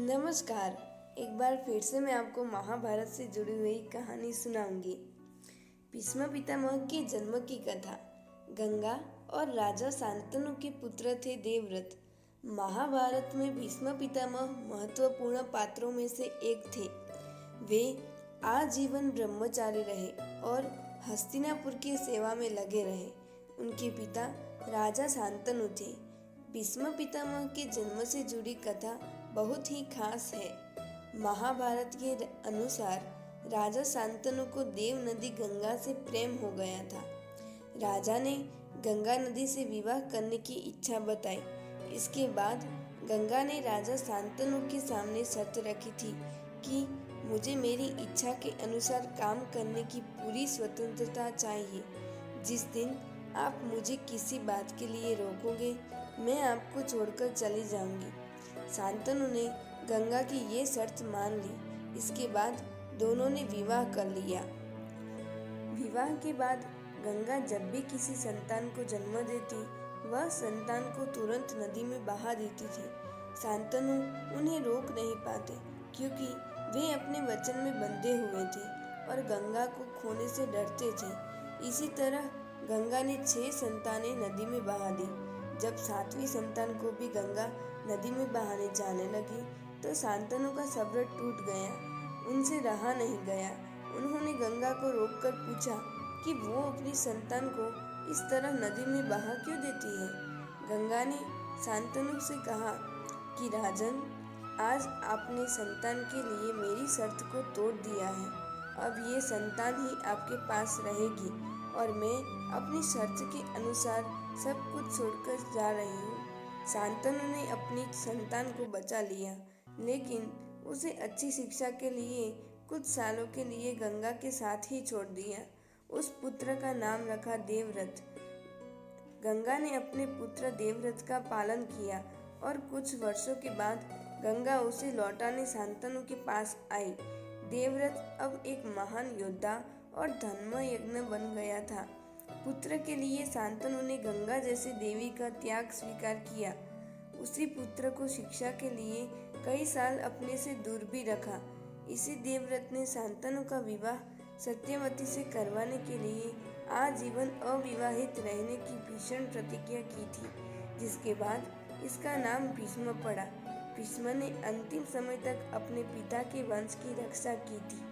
नमस्कार। एक बार फिर से मैं आपको महाभारत से जुड़ी हुई कहानी सुनाऊंगी। भीष्म पितामह के जन्म की कथा। गंगा और राजा शांतनु के पुत्र थे देवव्रत। महाभारत में भीष्म पितामह महत्वपूर्ण पात्रों में से एक थे। वे आजीवन ब्रह्मचारी रहे और हस्तिनापुर की सेवा में लगे रहे। उनके पिता राजा शांतनु थे। भीष्म पितामह के जन्म से जुड़ी कथा बहुत ही खास है। महाभारत के अनुसार राजा शांतनु को देव नदी गंगा से प्रेम हो गया था। राजा ने गंगा नदी से विवाह करने की इच्छा बताई। इसके बाद गंगा ने राजा शांतनु के सामने शर्त रखी थी कि मुझे मेरी इच्छा के अनुसार काम करने की पूरी स्वतंत्रता चाहिए। जिस दिन आप मुझे किसी बात के लिए रोकोगे, मैं आपको छोड़कर चली जाऊंगी। शांतनु ने गंगा की ये शर्त मान ली। इसके बाद दोनों ने विवाह कर लिया। विवाह के बाद गंगा जब भी किसी संतान को जन्म देती, वह संतान को तुरंत नदी में बहा देती थी। शांतनु उन्हें रोक नहीं पाते क्योंकि वे अपने वचन में बंधे हुए थे और गंगा को खोने से डरते थे। इसी तरह गंगा ने 6 संतानें नदी में बहा दी। जब 7वीं संतान को भी गंगा नदी में बहाने जाने लगी तो शांतनु का सब्र टूट गया। उनसे रहा नहीं गया। उन्होंने गंगा को रोककर पूछा कि वो अपनी संतान को इस तरह नदी में बहा क्यों देती है। गंगा ने शांतनु से कहा कि राजन, आज आपने संतान के लिए मेरी शर्त को तोड़ दिया है। अब ये संतान ही आपके पास रहेगी और मैं अपनी शर्त के अनुसार सब कुछ छोड़कर जा रही हूँ। शांतनु ने अपनी संतान को बचा लिया, लेकिन उसे अच्छी शिक्षा के लिए कुछ सालों के लिए गंगा के साथ ही छोड़ दिया। उस पुत्र का नाम रखा देवव्रत। गंगा ने अपने पुत्र देवव्रत का पालन किया और कुछ वर्षों के बाद गंगा उसे लौटाने शांतनु के पास आई। देवव्रत अब एक महान योद्धा और धर्म यज्ञ बन गया था। पुत्र के लिए शांतनु ने गंगा जैसी देवी का त्याग स्वीकार किया। उसी पुत्र को शिक्षा के लिए कई साल अपने से दूर भी रखा। इसी देवव्रत ने शांतनु का विवाह सत्यवती से करवाने के लिए आजीवन अविवाहित रहने की भीषण प्रतिज्ञा की थी, जिसके बाद इसका नाम भीष्म पड़ा। भीष्म ने अंतिम समय तक अपने पिता के वंश की रक्षा की थी।